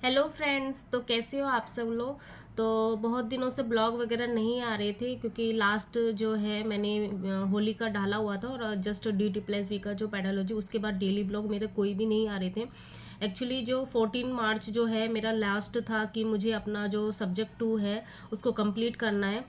Hello friends, तो कैसे हो आप सब लोग। तो बहुत दिनों से ब्लॉग वगैरह नहीं आ रहे थे क्योंकि लास्ट जो है मैंने होली का डाला हुआ था और जस्ट DT+V का जो पेडालॉजी, उसके बाद डेली ब्लॉग मेरे कोई भी नहीं आ रहे थे। एक्चुअली जो 14 मार्च जो है मेरा लास्ट था कि मुझे अपना जो सब्जेक्ट 2 है उसको कंप्लीट करना है।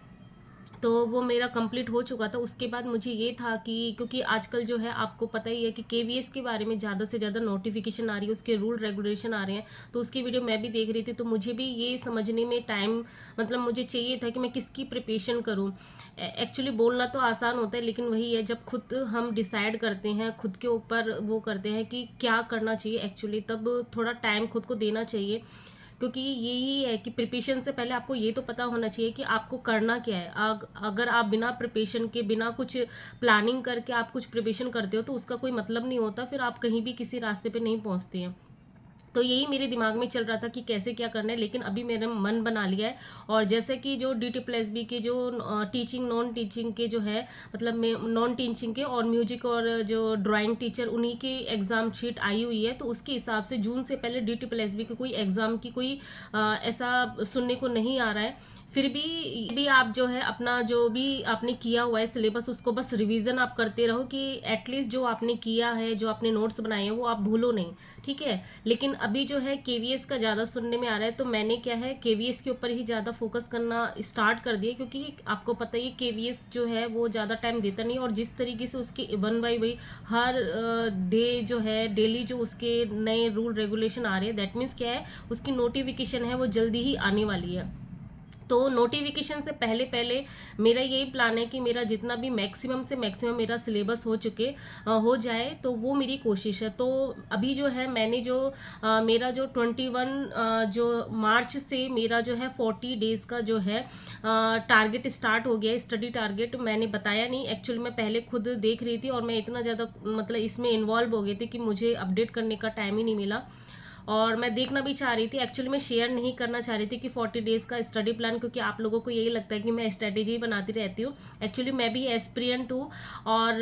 तो वो मेरा कंप्लीट हो चुका था। उसके बाद मुझे ये था कि क्योंकि आजकल जो है आपको पता ही है कि KVS के बारे में ज़्यादा से ज़्यादा नोटिफिकेशन आ रही है, उसके रूल रेगुलेशन आ रहे हैं। तो उसकी वीडियो मैं भी देख रही थी, तो मुझे भी ये समझने में टाइम मतलब मुझे चाहिए था कि मैं किसकी प्रिपरेशन करूँ। एक्चुअली बोलना तो आसान होता है, लेकिन वही है जब खुद हम डिसाइड करते हैं, खुद के ऊपर वो करते हैं कि क्या करना चाहिए एक्चुअली, तब थोड़ा टाइम खुद को देना चाहिए। क्योंकि यही है कि प्रिपरेशन से पहले आपको ये तो पता होना चाहिए कि आपको करना क्या है। अगर आप बिना प्रिपरेशन के, बिना कुछ प्लानिंग करके आप कुछ प्रिपरेशन करते हो तो उसका कोई मतलब नहीं होता, फिर आप कहीं भी किसी रास्ते पे नहीं पहुंचते हैं। तो यही मेरे दिमाग में चल रहा था कि कैसे क्या करना है, लेकिन अभी मैंने मन बना लिया है। और जैसे कि जो DT+B के जो टीचिंग नॉन टीचिंग के जो है, मतलब मैं नॉन टीचिंग के और म्यूजिक और जो ड्राइंग टीचर, उन्हीं की एग्जाम शीट आई हुई है। तो उसके हिसाब से जून से पहले DT+B के कोई एग्जाम की कोई ऐसा सुनने को नहीं आ रहा है। फिर भी आप जो है अपना जो भी आपने किया हुआ है सिलेबस, उसको बस रिवीजन आप करते रहो कि एटलीस्ट जो आपने किया है, जो आपने नोट्स बनाए हैं, वो आप भूलो नहीं। ठीक है। लेकिन अभी जो है KVS का ज़्यादा सुनने में आ रहा है, तो मैंने क्या है KVS के ऊपर ही ज़्यादा फोकस करना स्टार्ट कर दिया, क्योंकि आपको पता ही KVS जो है वो ज़्यादा टाइम देता नहीं, और जिस तरीके से उसके वन बाई वही हर डे जो है, डेली जो उसके नए रूल रेगुलेशन आ रहे हैं, दैट मीन्स क्या है, उसकी नोटिफिकेशन है वो जल्दी ही आने वाली है। तो नोटिफिकेशन से पहले पहले मेरा यही प्लान है कि मेरा जितना भी मैक्सिमम से मैक्सिमम मेरा सिलेबस हो जाए, तो वो मेरी कोशिश है। तो अभी जो है मैंने जो मेरा जो 21 जो मार्च से मेरा जो है 40 डेज का जो है टारगेट स्टार्ट हो गया है। स्टडी टारगेट मैंने बताया नहीं, एक्चुअली मैं पहले खुद देख रही थी और मैं इतना ज़्यादा मतलब इसमें इन्वॉल्व हो गई थी कि मुझे अपडेट करने का टाइम ही नहीं मिला। और मैं देखना भी चाह रही थी, एक्चुअली मैं शेयर नहीं करना चाह रही थी कि 40 डेज का स्टडी प्लान, क्योंकि आप लोगों को यही लगता है कि मैं स्ट्रेटेजी बनाती रहती हूँ। एक्चुअली मैं भी एस्पिरेंट हूँ और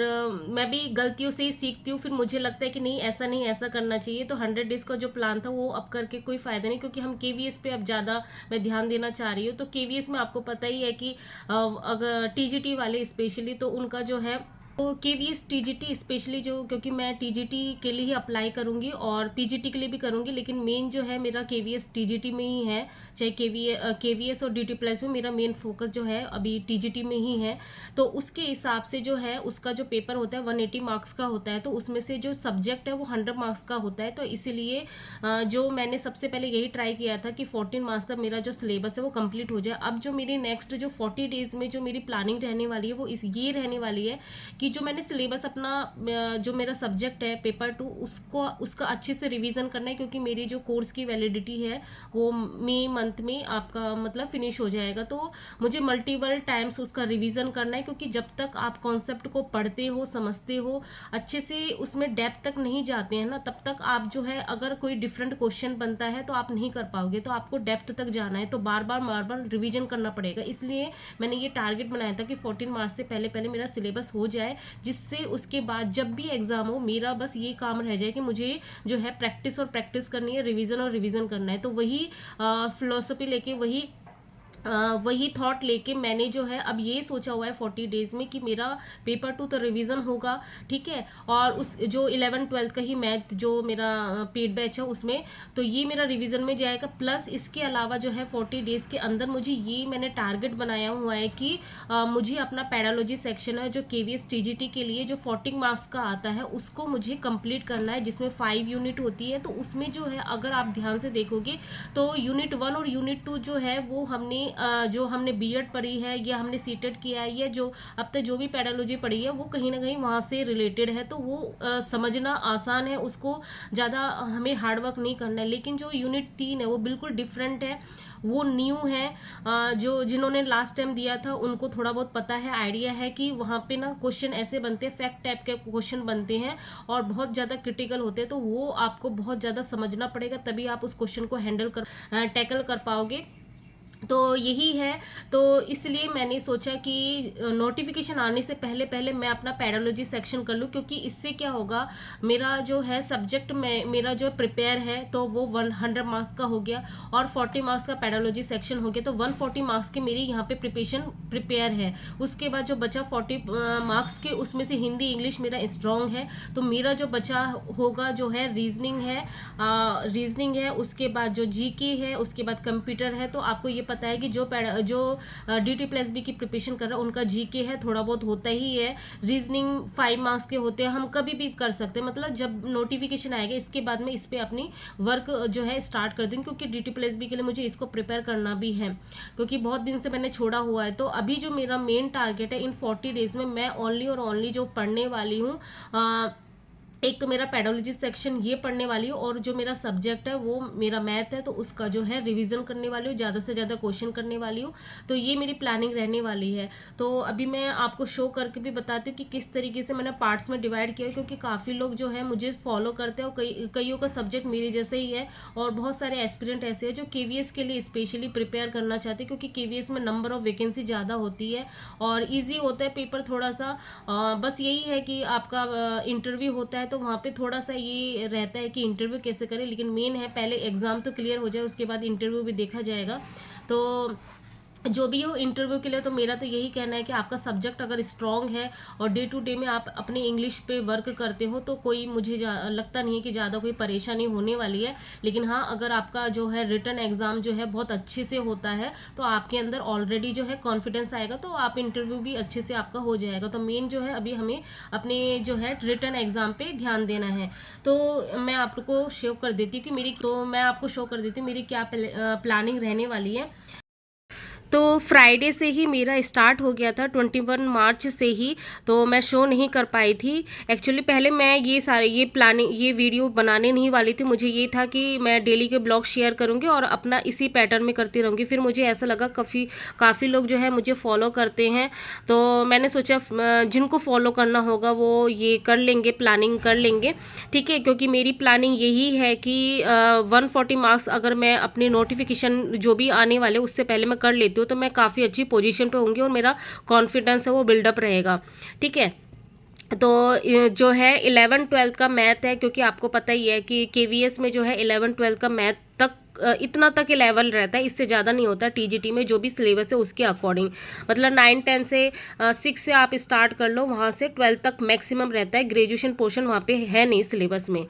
मैं भी गलतियों से ही सीखती हूँ। फिर मुझे लगता है कि नहीं, ऐसा नहीं, ऐसा करना चाहिए। तो 100 डेज का जो प्लान था वो अब करके कोई फायदा नहीं, क्योंकि हम KVS पे अब ज़्यादा मैं ध्यान देना चाह रही हूँ। तो KVS में आपको पता ही है कि अगर TGT वाले स्पेशली, तो उनका जो है, तो KVS TGT स्पेशली जो, क्योंकि मैं TGT के लिए ही अप्लाई करूंगी और PGT के लिए भी करूंगी, लेकिन मेन जो है मेरा KVS TGT में ही है। चाहे KVS और DT+ में मेरा मेन फोकस जो है अभी TGT में ही है। तो उसके हिसाब से जो है उसका जो पेपर होता है 180 मार्क्स का होता है, तो उसमें से जो सब्जेक्ट है वो 100 मार्क्स का होता है। तो इसीलिए जो मैंने सबसे पहले यही ट्राई किया था कि 14 मार्क्स तक मेरा जो सिलेबस है वो कंप्लीट हो जाए। अब जो मेरी नेक्स्ट जो 40 डेज में जो मेरी प्लानिंग रहने वाली है वो ये रहने वाली है कि जो मैंने सिलेबस अपना जो मेरा सब्जेक्ट है पेपर 2, उसको उसका अच्छे से रिवीजन करना है, क्योंकि मेरी जो कोर्स की वैलिडिटी है वो मई मंथ में आपका मतलब फिनिश हो जाएगा। तो मुझे मल्टीपल टाइम्स उसका रिवीजन करना है, क्योंकि जब तक आप कॉन्सेप्ट को पढ़ते हो, समझते हो, अच्छे से उसमें डेप्थ तक नहीं जाते हैं ना, तब तक आप जो है अगर कोई डिफरेंट क्वेश्चन बनता है तो आप नहीं कर पाओगे। तो आपको डेप्थ तक जाना है, तो बार बार रिवीजन करना पड़ेगा। इसलिए मैंने ये टारगेट बनाया था कि 14 मार्च से पहले पहले मेरा सिलेबस हो जाए, जिससे उसके बाद जब भी एग्जाम हो मेरा बस ये काम रह जाए कि मुझे जो है प्रैक्टिस और प्रैक्टिस करनी है, रिवीजन और रिवीजन करना है। तो वही फिलोसफी लेके, वही थॉट लेके मैंने जो है अब ये सोचा हुआ है 40 डेज में कि मेरा पेपर 2 तो रिवीजन होगा। ठीक है। और उस जो 11 12 का ही मैथ जो मेरा पेड बैच है उसमें, तो ये मेरा रिवीजन में जाएगा। प्लस इसके अलावा जो है 40 डेज के अंदर मुझे ये मैंने टारगेट बनाया हुआ है कि मुझे अपना पैडालॉजी सेक्शन है जो KVS TGT के लिए जो 40 मार्क्स का आता है उसको मुझे कंप्लीट करना है, जिसमें 5 यूनिट होती है। तो उसमें जो है अगर आप ध्यान से देखोगे तो यूनिट 1 और यूनिट 2 जो है वो जो हमने B.Ed पढ़ी है या हमने C.TET किया है, या जो अब तक जो भी पैडालॉजी पढ़ी है वो कहीं ना कहीं वहाँ से रिलेटेड है। तो वो समझना आसान है, उसको ज़्यादा हमें हार्डवर्क नहीं करना है। लेकिन जो यूनिट 3 है वो बिल्कुल डिफरेंट है, वो न्यू है। जो जिन्होंने लास्ट टाइम दिया था उनको थोड़ा बहुत पता है, आइडिया है कि वहाँ पे ना क्वेश्चन ऐसे बनते हैं, फैक्ट टाइप के क्वेश्चन बनते हैं और बहुत ज़्यादा क्रिटिकल होते हैं। तो वो आपको बहुत ज़्यादा समझना पड़ेगा, तभी आप उस क्वेश्चन को हैंडल कर टैकल कर पाओगे। तो यही है। तो इसलिए मैंने सोचा कि नोटिफिकेशन आने से पहले पहले मैं अपना पेडोलॉजी सेक्शन कर लूँ, क्योंकि इससे क्या होगा, मेरा जो है सब्जेक्ट में मेरा जो प्रिपेयर है तो वो 100 मार्क्स का हो गया, और 40 मार्क्स का पेडोलॉजी सेक्शन हो गया, तो 140 मार्क्स की मेरी यहाँ पे प्रिपेयर है। उसके बाद जो बचा 40 मार्क्स के, उसमें से हिंदी इंग्लिश मेरा स्ट्रांग है, तो मेरा जो बचा होगा जो है रीजनिंग है, उसके बाद जो जीके है, उसके बाद कंप्यूटर है। तो आपको ये पता है कि जो DT+B की प्रिपरेशन कर रहा है उनका जीके है, थोड़ा बहुत होता ही है। रीजनिंग 5 मार्क्स के होते हैं, हम कभी भी कर सकते हैं, मतलब जब नोटिफिकेशन आएगा इसके बाद में इस पर अपनी वर्क जो है स्टार्ट कर दूँगी, क्योंकि DT+B के लिए मुझे इसको प्रिपेयर करना भी है, क्योंकि बहुत दिन से मैंने छोड़ा हुआ है। तो अभी जो मेरा मेन टारगेट है, इन 40 डेज में मैं ओनली और ओनली जो पढ़ने वाली हूँ, एक तो मेरा पेडोलॉजी सेक्शन ये पढ़ने वाली हूँ, और जो मेरा सब्जेक्ट है वो मेरा मैथ है, तो उसका जो है रिवीजन करने वाली हूँ, ज़्यादा से ज़्यादा क्वेश्चन करने वाली हूँ। तो ये मेरी प्लानिंग रहने वाली है। तो अभी मैं आपको शो करके भी बताती हूँ कि किस तरीके से मैंने पार्ट्स में डिवाइड किया है, क्योंकि काफ़ी लोग जो है मुझे फॉलो करते हैं, और कईयों का सब्जेक्ट मेरे जैसे ही है, और बहुत सारे एस्पिरेंट ऐसे हैं जो KVS के लिए स्पेशली प्रिपेयर करना चाहते हैं, क्योंकि KVS में नंबर ऑफ वैकेंसी ज़्यादा होती है और ईजी होता है पेपर थोड़ा सा। बस यही है कि आपका इंटरव्यू होता है, तो वहाँ पे थोड़ा सा ये रहता है कि इंटरव्यू कैसे करें, लेकिन मेन है पहले एग्जाम तो क्लियर हो जाए, उसके बाद इंटरव्यू भी देखा जाएगा। तो जो भी हो इंटरव्यू के लिए, तो मेरा तो यही कहना है कि आपका सब्जेक्ट अगर स्ट्रांग है और डे टू डे में आप अपने इंग्लिश पे वर्क करते हो, तो कोई मुझे लगता नहीं है कि ज़्यादा कोई परेशानी होने वाली है। लेकिन हाँ, अगर आपका जो है रिटन एग्ज़ाम जो है बहुत अच्छे से होता है, तो आपके अंदर ऑलरेडी जो है कॉन्फिडेंस आएगा, तो आप इंटरव्यू भी अच्छे से आपका हो जाएगा। तो मेन जो है अभी हमें अपने जो है रिटन एग्ज़ाम पे ध्यान देना है। तो मैं आपको शो कर देती हूँ मेरी क्या प्लानिंग रहने वाली है। तो फ्राइडे से ही मेरा स्टार्ट हो गया था, 21 मार्च से ही। तो मैं शो नहीं कर पाई थी एक्चुअली। पहले मैं ये वीडियो बनाने नहीं वाली थी। मुझे ये था कि मैं डेली के ब्लॉग शेयर करूंगी और अपना इसी पैटर्न में करती रहूंगी। फिर मुझे ऐसा लगा काफ़ी लोग जो है मुझे फॉलो करते हैं, तो मैंने सोचा जिनको फॉलो करना होगा वो ये कर लेंगे, प्लानिंग कर लेंगे, ठीक है। क्योंकि मेरी प्लानिंग यही है कि 140 मार्क्स अगर मैं अपनी नोटिफिकेशन जो भी आने वाले उससे पहले मैं कर लेती हूँ, तो मैं काफ़ी अच्छी पोजीशन पे होंगी और मेरा कॉन्फिडेंस है वो बिल्डअप रहेगा, ठीक है। तो जो है 11-12 का मैथ है, क्योंकि आपको पता ही है कि KVS में जो है 11-12 का मैथ तक इतना तक ही लेवल रहता है, इससे ज़्यादा नहीं होता। TGT में जो भी सिलेबस है उसके अकॉर्डिंग, मतलब 9-10 से 6 से आप स्टार्ट कर लो, वहाँ से 12 तक मैक्सिमम रहता है। ग्रेजुएशन पोर्शन वहाँ पे है नहीं सिलेबस में,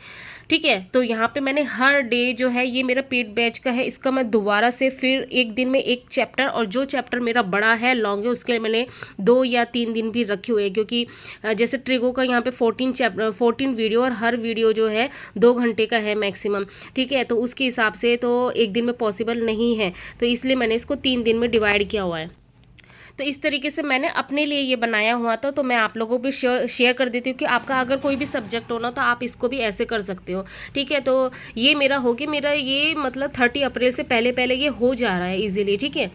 ठीक है। तो यहाँ पे मैंने हर डे जो है, ये मेरा पेड बैच का है, इसका मैं दोबारा से फिर एक दिन में एक चैप्टर, और जो चैप्टर मेरा बड़ा है लॉन्ग है उसके लिए मैंने 2 या 3 दिन भी रखे हुए हैं, क्योंकि जैसे ट्रिगो का यहाँ पे 14 वीडियो, और हर वीडियो जो है 2 घंटे का है मैक्सिमम, ठीक है। तो उसके हिसाब से तो एक दिन में पॉसिबल नहीं है, तो इसलिए मैंने इसको 3 दिन में डिवाइड किया हुआ है। तो इस तरीके से मैंने अपने लिए ये बनाया हुआ था, तो मैं आप लोगों को भी शेयर कर देती हूँ कि आपका अगर कोई भी सब्जेक्ट हो ना, तो आप इसको भी ऐसे कर सकते हो, ठीक है। तो ये मेरा ये मतलब 30 अप्रैल से पहले पहले ये हो जा रहा है इजीली, ठीक है।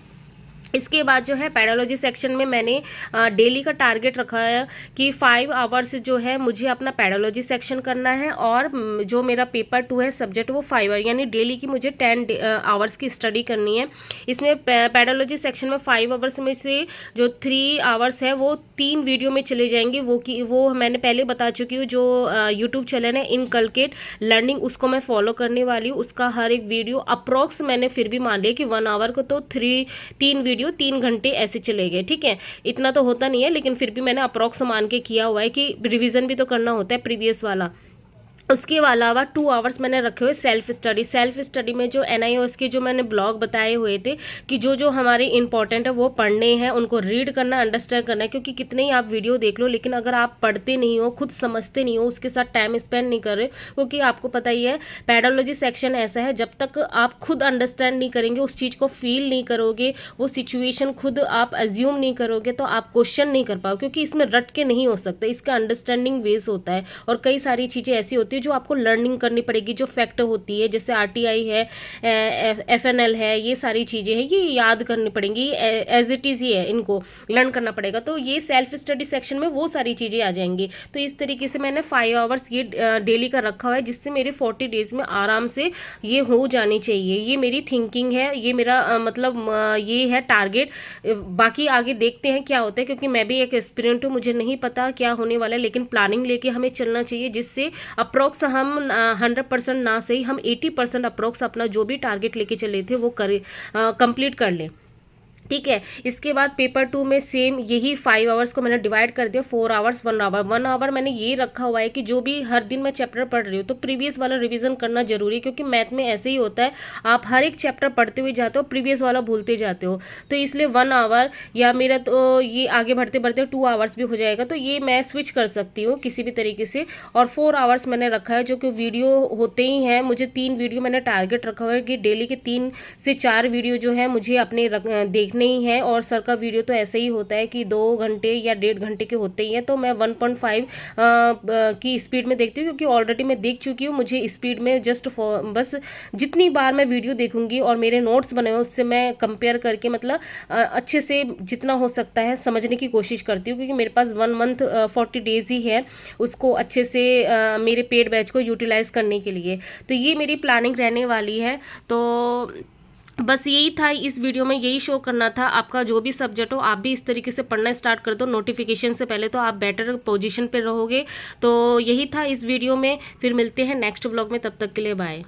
इसके बाद जो है पेडोलॉजी सेक्शन में मैंने डेली का टारगेट रखा है कि 5 आवर्स जो है मुझे अपना पेडोलॉजी सेक्शन करना है, और जो मेरा पेपर 2 है सब्जेक्ट वो 5 आवर, यानी डेली की मुझे 10 आवर्स की स्टडी करनी है। इसमें पेडोलॉजी सेक्शन में 5 आवर्स में से जो 3 आवर्स है वो 3 वीडियो में चले जाएंगे। वो मैंने पहले बता चुकी हूँ, जो यूट्यूब चैनल है इनकलकेट लर्निंग, उसको मैं फॉलो करने वाली हूँ। उसका हर एक वीडियो अप्रॉक्स मैंने फिर भी मान लिया कि 1 आवर को, तो 3 वीडियो 3 घंटे ऐसे चले गए, ठीक है। इतना तो होता नहीं है, लेकिन फिर भी मैंने अप्रॉक्स मान के किया हुआ है कि रिवीजन भी तो करना होता है प्रीवियस वाला। उसके अलावा 2 आवर्स मैंने रखे हुए सेल्फ स्टडी में जो NIOS के जो मैंने ब्लॉग बताए हुए थे कि जो हमारे इंपॉर्टेंट है वो पढ़ने हैं, उनको रीड करना, अंडरस्टैंड करना है। क्योंकि कितने ही आप वीडियो देख लो, लेकिन अगर आप पढ़ते नहीं हो, खुद समझते नहीं हो, उसके साथ टाइम स्पेंड नहीं कर रहे, क्योंकि आपको पता ही है पेडोलॉजी सेक्शन ऐसा है, जब तक आप खुद अंडरस्टैंड नहीं करेंगे, उस चीज़ को फील नहीं करोगे, वो सिचुएशन खुद आप एज्यूम नहीं करोगे, तो आप क्वेश्चन नहीं कर पाओ, क्योंकि इसमें रट के नहीं हो सकता, इसका अंडरस्टैंडिंग वेज होता है। और कई सारी चीज़ें ऐसी होती है है जो आपको लर्निंग करनी पड़ेगी, जो फैक्ट होती है जैसे RTI है, FNL है, ये सारी चीज़ें हैं, ये याद करनी पड़ेंगी, एज इट इज़ ही है, इनको लर्न करना पड़ेगा। तो ये सेल्फ स्टडी सेक्शन में वो सारी चीज़ें आ जाएंगी। तो इस तरीके से मैंने 5 आवर्स ये डेली का रखा हुआ है, जिससे मेरे 40 डेज में आराम से ये हो जानी चाहिए। ये मेरी थिंकिंग है, ये मेरा ये है टारगेट। बाकी आगे देखते हैं क्या होता है, क्योंकि मैं भी एक एस्पिरेंट हूँ, मुझे नहीं पता क्या होने वाला है, लेकिन प्लानिंग लेके हमें चलना चाहिए, जिससे अप्रोक्स हम 100% ना सही, हम 80% अप्रोक्स अपना जो भी टारगेट लेके चले थे वो कंप्लीट कर लें। ठीक है। इसके बाद पेपर 2 में सेम यही 5 आवर्स को मैंने डिवाइड कर दिया, 4 आवर्स 1 आवर। 1 आवर मैंने ये रखा हुआ है कि जो भी हर दिन मैं चैप्टर पढ़ रही हूँ तो प्रीवियस वाला रिवीजन करना जरूरी है, क्योंकि मैथ में ऐसे ही होता है, आप हर एक चैप्टर पढ़ते हुए जाते हो, प्रीवियस वाला भूलते जाते हो। तो इसलिए 1 आवर, या मेरा तो ये आगे बढ़ते बढ़ते 2 आवर्स भी हो जाएगा, तो ये मैं स्विच कर सकती हूँ किसी भी तरीके से। और 4 आवर्स मैंने रखा है, जो कि वीडियो होते ही हैं, मुझे 3 वीडियो मैंने टारगेट रखा हुआ है कि डेली के 3 से 4 वीडियो जो है मुझे अपने देखने ही है। और सर का वीडियो तो ऐसे ही होता है कि 2 घंटे या 1.5 घंटे के होते ही हैं, तो मैं 1.5 की स्पीड में देखती हूँ, क्योंकि ऑलरेडी मैं देख चुकी हूँ। मुझे स्पीड में बस जितनी बार मैं वीडियो देखूंगी और मेरे नोट्स बने हुए उससे मैं कंपेयर करके मतलब अच्छे से जितना हो सकता है समझने की कोशिश करती हूँ, क्योंकि मेरे पास 1 मंथ 40 डेज ही है उसको अच्छे से मेरे पेड बैच को यूटिलाइज करने के लिए। तो ये मेरी प्लानिंग रहने वाली है। तो बस यही था इस वीडियो में, यही शो करना था। आपका जो भी सब्जेक्ट हो, आप भी इस तरीके से पढ़ना स्टार्ट कर दो नोटिफिकेशन से पहले, तो आप बेटर पोजीशन पे रहोगे। तो यही था इस वीडियो में, फिर मिलते हैं नेक्स्ट ब्लॉग में, तब तक के लिए बाय।